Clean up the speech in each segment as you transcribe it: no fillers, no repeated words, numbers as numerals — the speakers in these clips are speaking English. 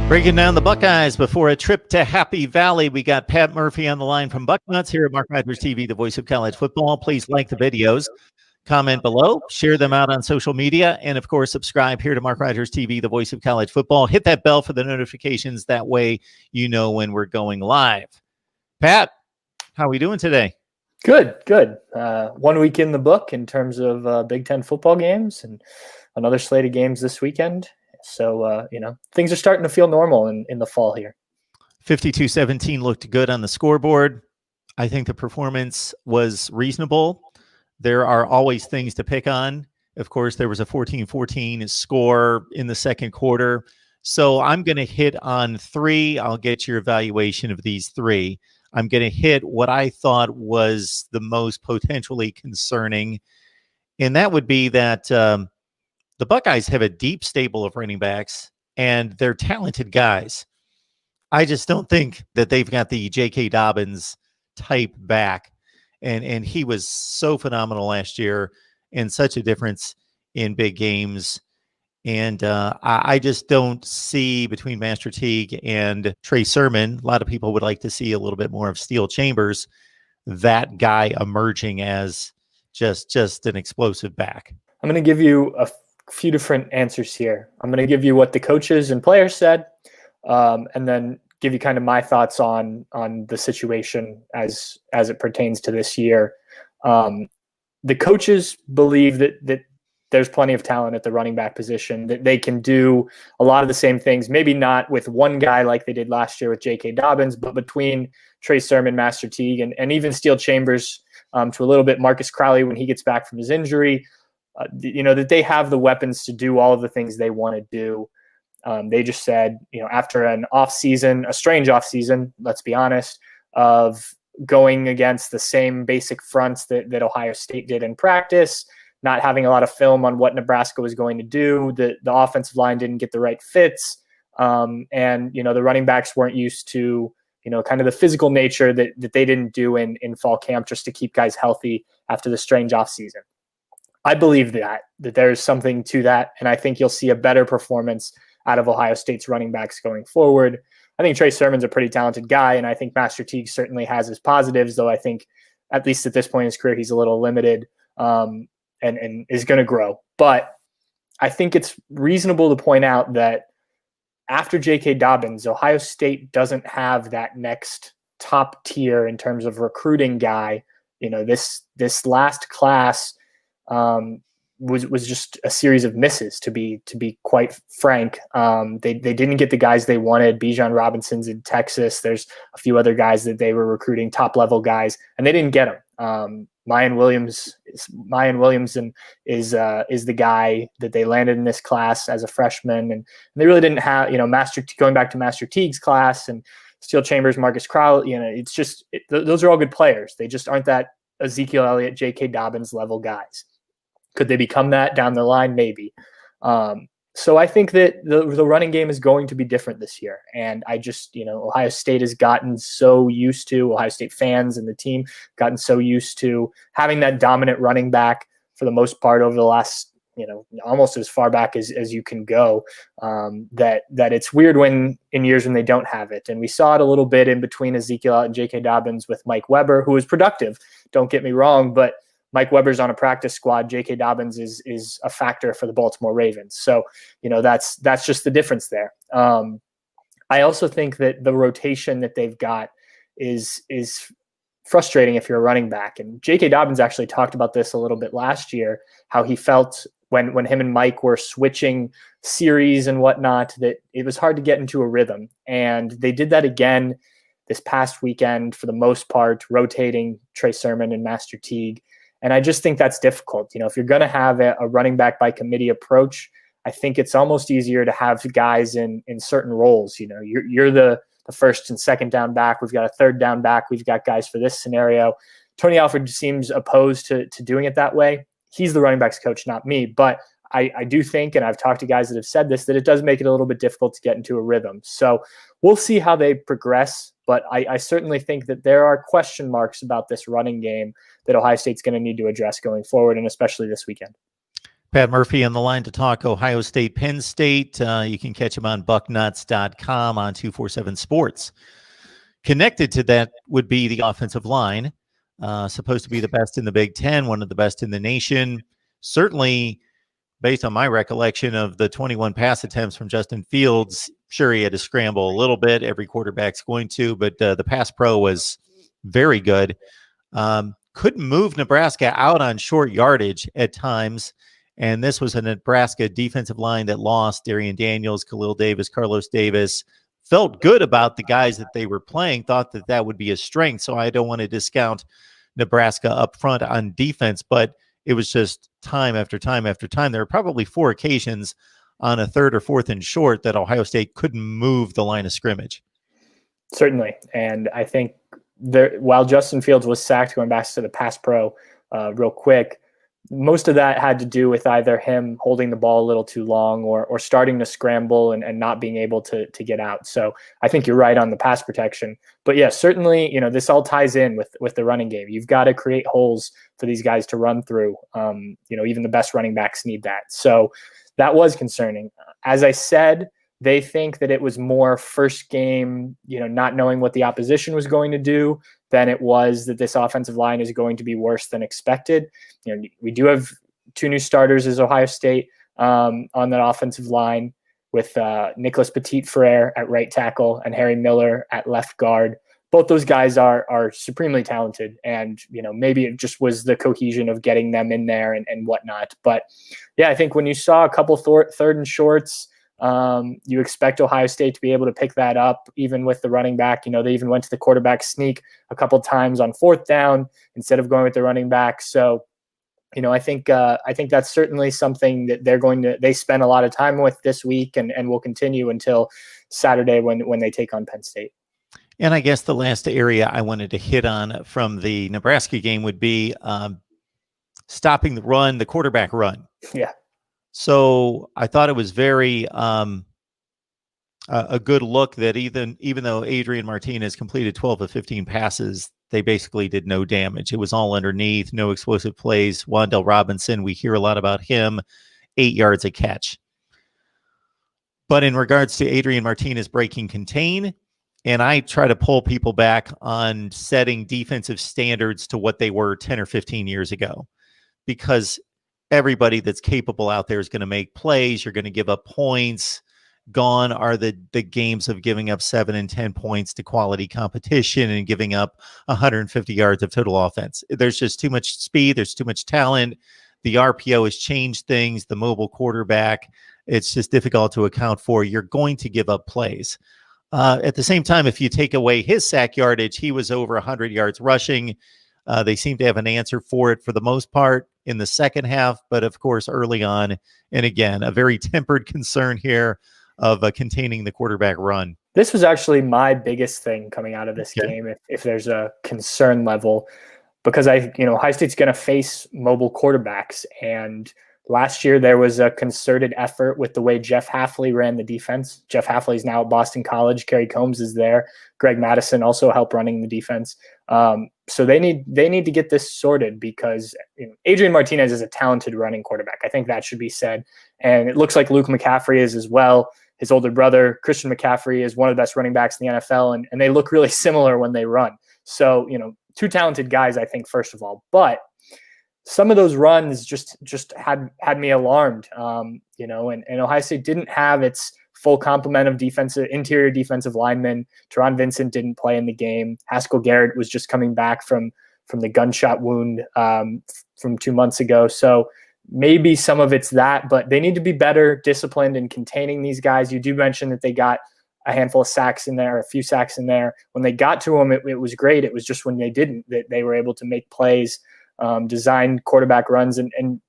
Breaking down the Buckeyes before a trip to Happy Valley. We got Pat Murphy on the line from Bucknuts here at MarkRogersTV, the voice of college football. Please like the videos, comment below, share them out on social media, and of course, subscribe here to MarkRogersTV, the voice of college football. Hit that bell for the notifications. That way you know when we're going live. Pat, how are we doing today? Good. 1 week in the book in terms of Big Ten football games and another slate of games this weekend. So, things are starting to feel normal in the fall here. 52-17 looked good on the scoreboard. I think the performance was reasonable. There are always things to pick on. Of course, there was a 14-14 score in the second quarter. So I'm going to hit on three. I'll get your evaluation of these three. I'm going to hit what I thought was the most potentially concerning, and that would be that the Buckeyes have a deep stable of running backs, and they're talented guys. I just don't think that they've got the J.K. Dobbins type back, and he was so phenomenal last year and such a difference in big games. And I just don't see between Master Teague and Trey Sermon, a lot of people would like to see a little bit more of Steel Chambers, that guy emerging as just an explosive back. I'm going to give you a few different answers here. I'm going to give you what the coaches and players said, and then give you kind of my thoughts on the situation as it pertains to this year. The coaches believe that there's plenty of talent at the running back position, that they can do a lot of the same things, maybe not with one guy like they did last year with J.K. Dobbins, but between Trey Sermon, Master Teague, and even Steel Chambers, to a little bit Marcus Crowley when he gets back from his injury, that they have the weapons to do all of the things they want to do. They just said, after an a strange off season, let's be honest, of going against the same basic fronts that Ohio State did in practice, not having a lot of film on what Nebraska was going to do, the offensive line didn't get the right fits, and the running backs weren't used to kind of the physical nature that they didn't do in fall camp just to keep guys healthy after the strange off season. I believe that there's something to that, and I think you'll see a better performance out of Ohio State's running backs going forward. I think Trey Sermon's a pretty talented guy, and I think Master Teague certainly has his positives, though I think, at least at this point in his career, he's a little limited and is going to grow. But I think it's reasonable to point out that after J.K. Dobbins, Ohio State doesn't have that next top tier in terms of recruiting guy. This last class was just a series of misses, to be quite frank. They didn't get the guys they wanted. Bijan Robinson's in Texas. There's a few other guys that they were recruiting, top level guys, and they didn't get them. Mayan Williamson is the guy that they landed in this class as a freshman, and they really didn't have going back to Master Teague's class and Steel Chambers, Marcus Crowley. It's just those are all good players. They just aren't that Ezekiel Elliott, J.K. Dobbins level guys. Could they become that down the line? Maybe. So I think that the running game is going to be different this year. And I just, Ohio State has gotten so used to, Ohio State fans and the team gotten so used to having that dominant running back for the most part over the last, almost as far back as you can go, that it's weird in years when they don't have it. And we saw it a little bit in between Ezekiel and J.K. Dobbins with Mike Weber, who was productive. Don't get me wrong, but Mike Weber's on a practice squad. J.K. Dobbins is a factor for the Baltimore Ravens. So, that's just the difference there. I also think that the rotation that they've got is frustrating if you're a running back. And J.K. Dobbins actually talked about this a little bit last year, how he felt when him and Mike were switching series and whatnot, that it was hard to get into a rhythm. And they did that again this past weekend for the most part, rotating Trey Sermon and Master Teague. And I just think that's difficult. If you're going to have a running back by committee approach, I think it's almost easier to have guys in certain roles. You're the first and second down back. We've got a third down back. We've got guys for this scenario. Tony Alford seems opposed to doing it that way. He's the running backs coach, not me. But I do think, and I've talked to guys that have said this, that it does make it a little bit difficult to get into a rhythm. So we'll see how they progress. But I certainly think that there are question marks about this running game that Ohio State's going to need to address going forward, and especially this weekend. Pat Murphy on the line to talk Ohio State, Penn State. You can catch him on bucknuts.com on 247 Sports. Connected to that would be the offensive line, supposed to be the best in the Big Ten, one of the best in the nation. Certainly, based on my recollection of the 21 pass attempts from Justin Fields, sure, he had to scramble a little bit. Every quarterback's going to, but the pass pro was very good. Couldn't move Nebraska out on short yardage at times. And this was a Nebraska defensive line that lost Darian Daniels, Khalil Davis, Carlos Davis. Felt good about the guys that they were playing, thought that that would be a strength. So I don't want to discount Nebraska up front on defense, but it was just time after time after time. There were probably 4 occasions on a 3rd or 4th and short that Ohio State couldn't move the line of scrimmage. Certainly. And I think while Justin Fields was sacked, going back to the pass pro real quick, most of that had to do with either him holding the ball a little too long or starting to scramble and not being able to get out. So I think you're right on the pass protection. But yeah, certainly, this all ties in with the running game. You've got to create holes for these guys to run through. Even the best running backs need that. So that was concerning. As I said, they think that it was more first game, not knowing what the opposition was going to do, than it was that this offensive line is going to be worse than expected. We do have 2 new starters as Ohio State on that offensive line with Nicholas Petit-Frere at right tackle and Harry Miller at left guard. Both those guys are supremely talented, and maybe it just was the cohesion of getting them in there and whatnot. But yeah, I think when you saw a couple 3rd and shorts, you expect Ohio State to be able to pick that up, even with the running back. They even went to the quarterback sneak a couple times on 4th down instead of going with the running back. So, I think that's certainly something that they spend a lot of time with this week and will continue until Saturday when they take on Penn State. And I guess the last area I wanted to hit on from the Nebraska game would be stopping the run, the quarterback run. Yeah. So I thought it was very a good look that even though Adrian Martinez completed 12 of 15 passes, they basically did no damage. It was all underneath, no explosive plays. Wan'Dale Robinson, we hear a lot about him, 8 yards a catch. But in regards to Adrian Martinez breaking contain, and I try to pull people back on setting defensive standards to what they were 10 or 15 years ago, because everybody that's capable out there is going to make plays. You're going to give up points. Gone are the games of giving up 7 and 10 points to quality competition and giving up 150 yards of total offense. There's just too much speed. There's too much talent. The RPO has changed things. The mobile quarterback, it's just difficult to account for. You're going to give up plays. At the same time, if you take away his sack yardage, he was over 100 yards rushing. They seem to have an answer for it for the most part in the second half, but of course early on, and again, a very tempered concern here of containing the quarterback run. This was actually my biggest thing coming out of this game, if there's a concern level, because Ohio State's going to face mobile quarterbacks, and last year there was a concerted effort with the way Jeff Hafley ran the defense. Jeff Hafley's now at Boston College. Kerry Combs is there. Greg Madison also helped running the defense. So they need to get this sorted, because Adrian Martinez is a talented running quarterback. I think that should be said. And it looks like Luke McCaffrey is as well. His older brother, Christian McCaffrey, is one of the best running backs in the NFL, and they look really similar when they run. So, 2 talented guys, I think, first of all. But some of those runs just had me alarmed, and Ohio State didn't have its full complement of interior defensive linemen. Teron Vincent didn't play in the game. Haskell Garrett was just coming back from the gunshot wound from 2 months ago. So maybe some of it's that, but they need to be better disciplined in containing these guys. You do mention that they got a handful of sacks in there, a few sacks in there. When they got to them, it was great. It was just when they didn't that they were able to make plays, design quarterback runs, and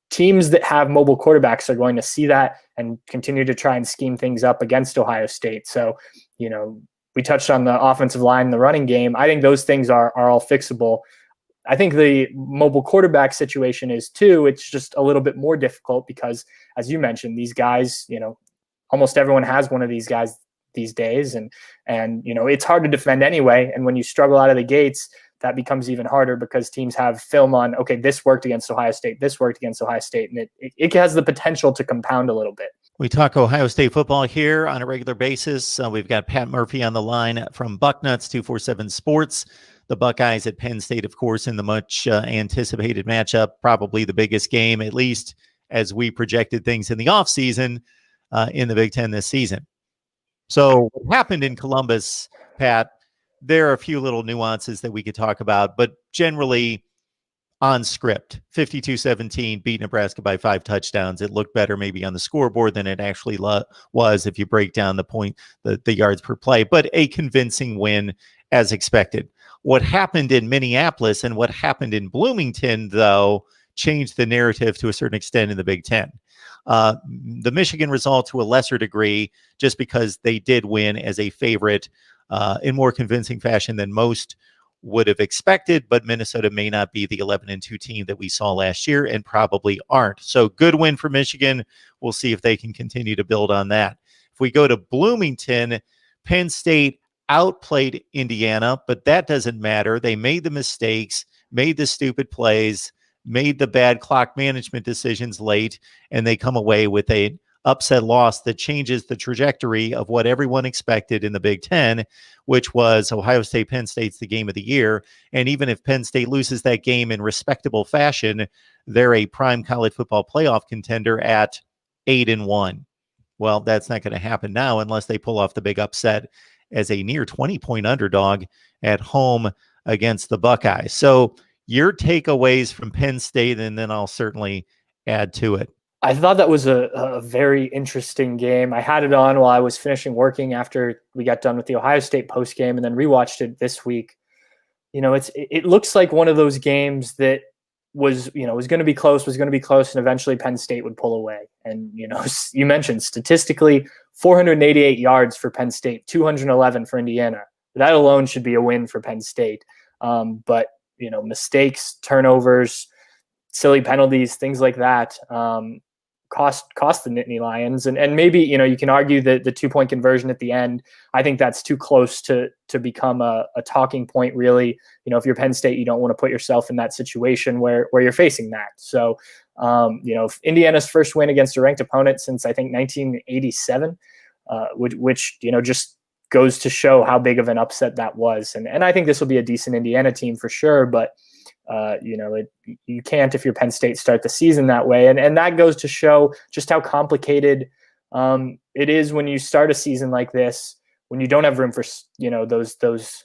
teams that have mobile quarterbacks are going to see that and continue to try and scheme things up against Ohio State. So, we touched on the offensive line, the running game. I think those things are all fixable. I think the mobile quarterback situation is too. It's just a little bit more difficult because, as you mentioned, these guys, almost everyone has one of these guys these days, and it's hard to defend anyway. And when you struggle out of the gates, that becomes even harder because teams have film on, okay, this worked against Ohio State, this worked against Ohio State, and it has the potential to compound a little bit. We talk Ohio State football here on a regular basis. We've got Pat Murphy on the line from Bucknuts 247 Sports. The Buckeyes at Penn State, of course, in the much anticipated matchup, probably the biggest game, at least as we projected things in the offseason in the Big Ten this season. So what happened in Columbus, Pat, there are a few little nuances that we could talk about, but generally on script, 52-17, beat Nebraska by 5 touchdowns. It looked better maybe on the scoreboard than it actually was if you break down the yards per play, but a convincing win as expected. What happened in Minneapolis and what happened in Bloomington, though, changed the narrative to a certain extent in the Big Ten. The Michigan result to a lesser degree, just because they did win as a favorite in more convincing fashion than most would have expected, but Minnesota may not be the 11-2 team that we saw last year and probably aren't. So good win for Michigan. We'll see if they can continue to build on that. If we go to Bloomington, Penn State outplayed Indiana, but that doesn't matter. They made the mistakes, made the stupid plays, made the bad clock management decisions late, and they come away with a upset loss that changes the trajectory of what everyone expected in the Big Ten, which was Ohio State, Penn State's the game of the year. And even if Penn State loses that game in respectable fashion, they're a prime college football playoff contender at 8-1. Well, that's not going to happen now unless they pull off the big upset as a near 20-point underdog at home against the Buckeyes. So your takeaways from Penn State, and then I'll certainly add to it. I thought that was a very interesting game. I had it on while I was finishing working after we got done with the Ohio State post game, and then rewatched it this week. You know, it looks like one of those games that was going to be close, and eventually Penn State would pull away. And, you mentioned statistically 488 yards for Penn State, 211 for Indiana. That alone should be a win for Penn State. But, mistakes, turnovers, silly penalties, things like that cost the Nittany Lions. And maybe, you can argue that the 2-point conversion at the end, I think that's too close to become a talking point, really. If you're Penn State, you don't want to put yourself in that situation where you're facing that. So, Indiana's first win against a ranked opponent since I think 1987, which just goes to show how big of an upset that was. And I think this will be a decent Indiana team for sure, but you can't, if you're Penn State, start the season that way. And that goes to show just how complicated it is when you start a season like this, when you don't have room for, those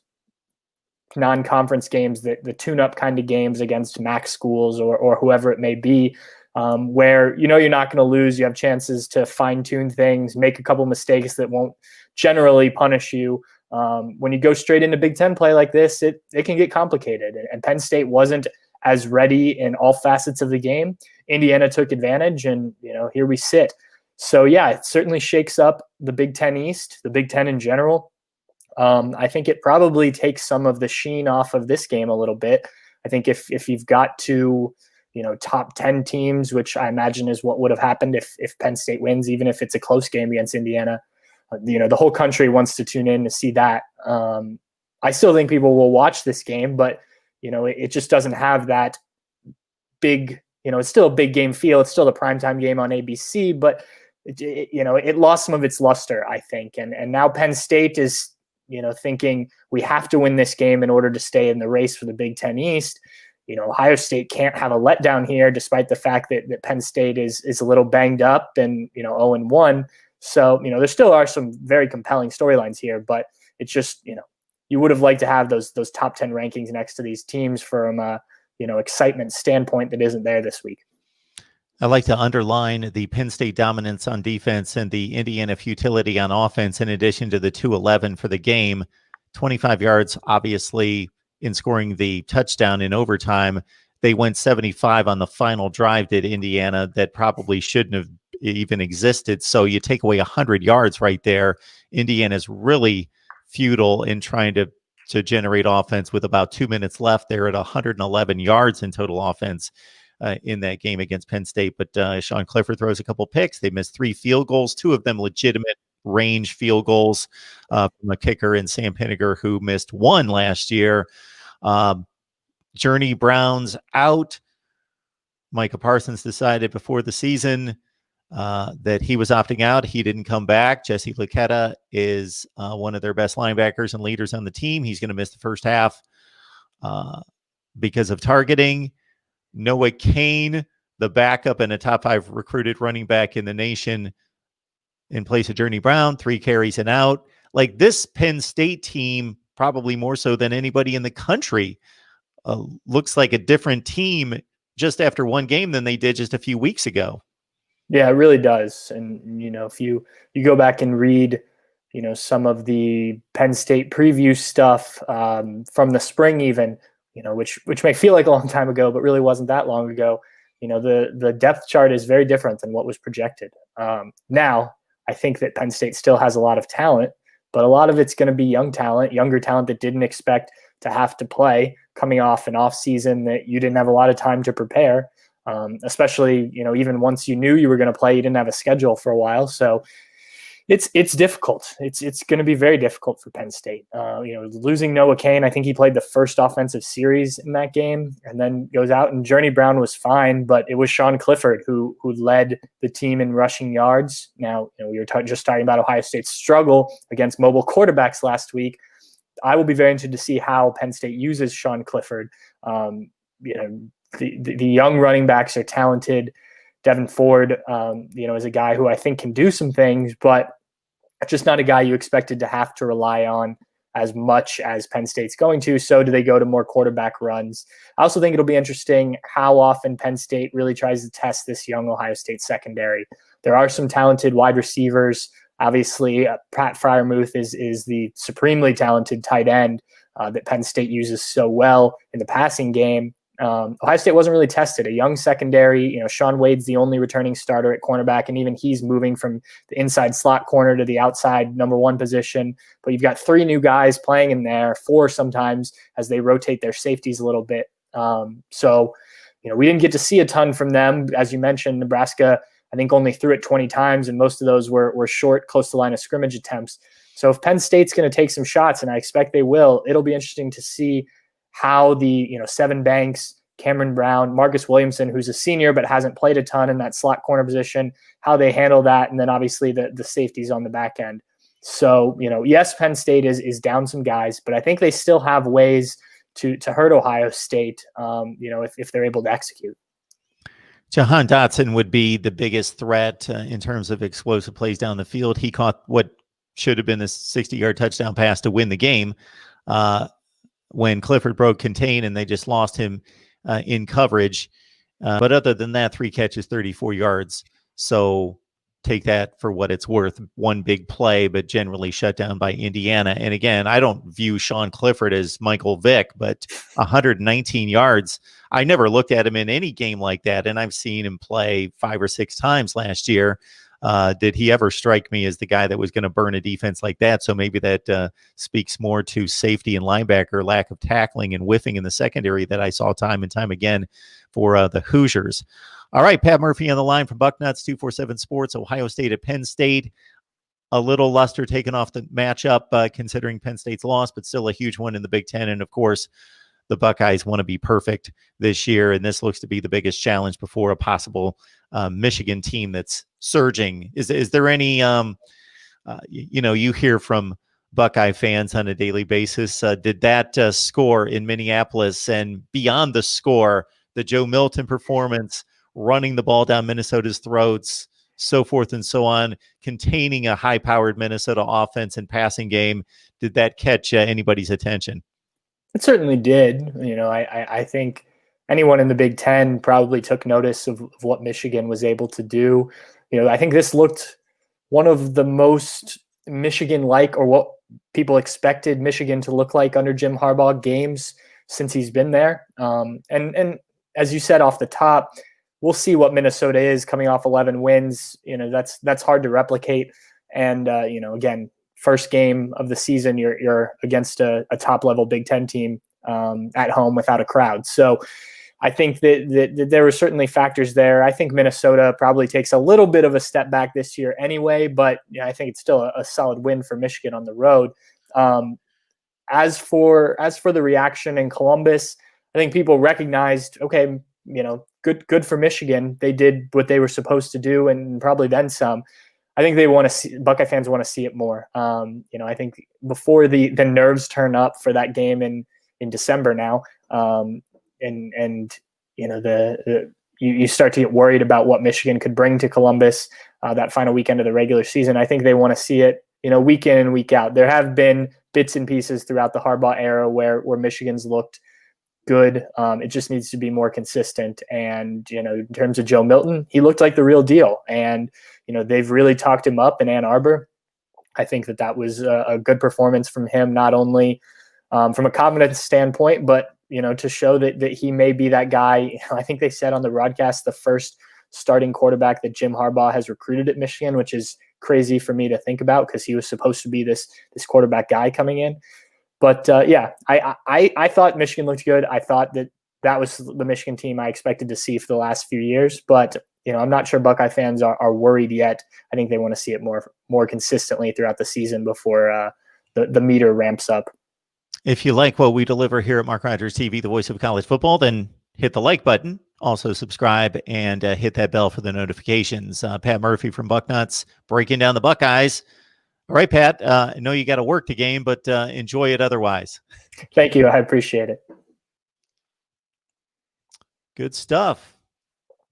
non-conference games, the tune-up kind of games against MAC schools or whoever it may be, where, you're not going to lose. You have chances to fine-tune things, make a couple mistakes that won't generally punish you. When you go straight into Big Ten play like this, it can get complicated. And Penn State wasn't as ready in all facets of the game. Indiana took advantage, and here we sit. So yeah, it certainly shakes up the Big Ten East, the Big Ten in general. I think it probably takes some of the sheen off of this game a little bit. I think if you've got two, top 10 teams, which I imagine is what would have happened if Penn State wins, even if it's a close game against Indiana. The whole country wants to tune in to see that. I still think people will watch this game, but, it just doesn't have that big, it's still a big game feel. It's still the primetime game on ABC, but, it lost some of its luster, I think. And now Penn State is, thinking we have to win this game in order to stay in the race for the Big Ten East. Ohio State can't have a letdown here, despite the fact that Penn State is a little banged up and, 0-1. So, there still are some very compelling storylines here, but it's just, you would have liked to have those top 10 rankings next to these teams from a, excitement standpoint that isn't there this week. I like to underline the Penn State dominance on defense and the Indiana futility on offense, in addition to the 211 for the game. 25 yards, obviously, in scoring the touchdown in overtime. They went 75 on the final drive, did Indiana, that probably shouldn't have even existed. So you take away 100 yards right there. Indiana's really futile in trying to generate offense with about 2 minutes left. They're at 111 yards in total offense in that game against Penn State. But Sean Clifford throws a couple picks. They missed 3 field goals, 2 of them legitimate range field goals from a kicker in Sam Pinniger, who missed 1 last year. Journey Brown's out. Micah Parsons decided before the season that he was opting out. He didn't come back. Jesse Luketa is one of their best linebackers and leaders on the team. He's going to miss the first half because of targeting. Noah Kane, the backup and a top 5 recruited running back in the nation, in place of Journey Brown, 3 carries and out. Like, this Penn State team, probably more so than anybody in the country, looks like a different team just after one game than they did just a few weeks ago. Yeah, it really does. And, if you go back and read, some of the Penn State preview stuff from the spring even, which may feel like a long time ago, but really wasn't that long ago, the depth chart is very different than what was projected. Now, I think that Penn State still has a lot of talent, but a lot of it's going to be younger talent that didn't expect to have to play coming off an off season that you didn't have a lot of time to prepare. Especially, even once you knew you were going to play, you didn't have a schedule for a while. So it's difficult. It's going to be very difficult for Penn State. Losing Noah Kane, I think he played the first offensive series in that game and then goes out, and Journey Brown was fine, but it was Sean Clifford who led the team in rushing yards. Now, we were just talking about Ohio State's struggle against mobile quarterbacks last week. I will be very interested to see how Penn State uses Sean Clifford. The young running backs are talented. Devin Ford, is a guy who I think can do some things, but just not a guy you expected to have to rely on as much as Penn State's going to. So do they go to more quarterback runs? I also think it'll be interesting how often Penn State really tries to test this young Ohio State secondary. There are some talented wide receivers. Obviously, Pat Freiermuth is the supremely talented tight end that Penn State uses so well in the passing game. Ohio State wasn't really tested. A young secondary, Sean Wade's the only returning starter at cornerback, and even he's moving from the inside slot corner to the outside number 1 position. But you've got 3 new guys playing in there, 4 sometimes, as they rotate their safeties a little bit. So we didn't get to see a ton from them. As you mentioned, Nebraska, I think, only threw it 20 times, and most of those were short, close to line of scrimmage attempts. So if Penn State's going to take some shots, and I expect they will, it'll be interesting to see how the Seven Banks, Cameron Brown, Marcus Williamson, who's a senior but hasn't played a ton in that slot corner position, how they handle that, and then obviously the safeties on the back end. So, yes, Penn State is down some guys, but I think they still have ways to hurt Ohio State, if they're able to execute. Jahan Dotson would be the biggest threat in terms of explosive plays down the field. He caught what should have been a 60-yard touchdown pass to win the game when Clifford broke contain and they just lost him in coverage. But other than that, 3 catches, 34 yards. So take that for what it's worth. One big play, but generally shut down by Indiana. And again, I don't view Sean Clifford as Michael Vick, but 119 yards. I never looked at him in any game like that, and I've seen him play 5 or 6 times last year. Did he ever strike me as the guy that was going to burn a defense like that? So maybe that speaks more to safety and linebacker, lack of tackling and whiffing in the secondary that I saw time and time again for the Hoosiers. All right, Pat Murphy on the line from Bucknuts 247 Sports. Ohio State at Penn State. A little luster taken off the matchup considering Penn State's loss, but still a huge one in the Big Ten. And of course, the Buckeyes want to be perfect this year, and this looks to be the biggest challenge before a possible Michigan team that's surging. Is there any, you hear from Buckeye fans on a daily basis. Did that score in Minneapolis and beyond the score, the Joe Milton performance, running the ball down Minnesota's throats, so forth and so on, containing a high-powered Minnesota offense and passing game, did that catch anybody's attention? It certainly did. I think anyone in the Big Ten probably took notice of what Michigan was able to do. I think this looked one of the most Michigan-like, or what people expected Michigan to look like under Jim Harbaugh, games since he's been there. And as you said off the top, we'll see what Minnesota is coming off 11 wins. That's hard to replicate. And again, first game of the season, you're against a top-level Big Ten team at home without a crowd. So I think that there were certainly factors there. I think Minnesota probably takes a little bit of a step back this year anyway, but I think it's still a solid win for Michigan on the road. As for the reaction in Columbus, I think people recognized, okay, good for Michigan. They did what they were supposed to do, and probably then some. I think they want to see, Buckeye fans want to see it more. I think before the nerves turn up for that game in December now, you start to get worried about what Michigan could bring to Columbus that final weekend of the regular season. I think they want to see it, week in and week out. There have been bits and pieces throughout the Harbaugh era where Michigan's looked good. It just needs to be more consistent. And, in terms of Joe Milton, he looked like the real deal. And, they've really talked him up in Ann Arbor. I think that was a good performance from him, not only from a confidence standpoint, but, to show that he may be that guy. I think they said on the broadcast, the first starting quarterback that Jim Harbaugh has recruited at Michigan, which is crazy for me to think about because he was supposed to be this quarterback guy coming in. But I thought Michigan looked good. I thought that was the Michigan team I expected to see for the last few years. But I'm not sure Buckeye fans are worried yet. I think they want to see it more consistently throughout the season before the meter ramps up. If you like what we deliver here at Mark Rogers TV, the voice of college football, then hit the like button. Also subscribe and hit that bell for the notifications. Pat Murphy from Bucknuts breaking down the Buckeyes. All right, Pat, I know you got to work the game, but enjoy it otherwise. Thank you. I appreciate it. Good stuff.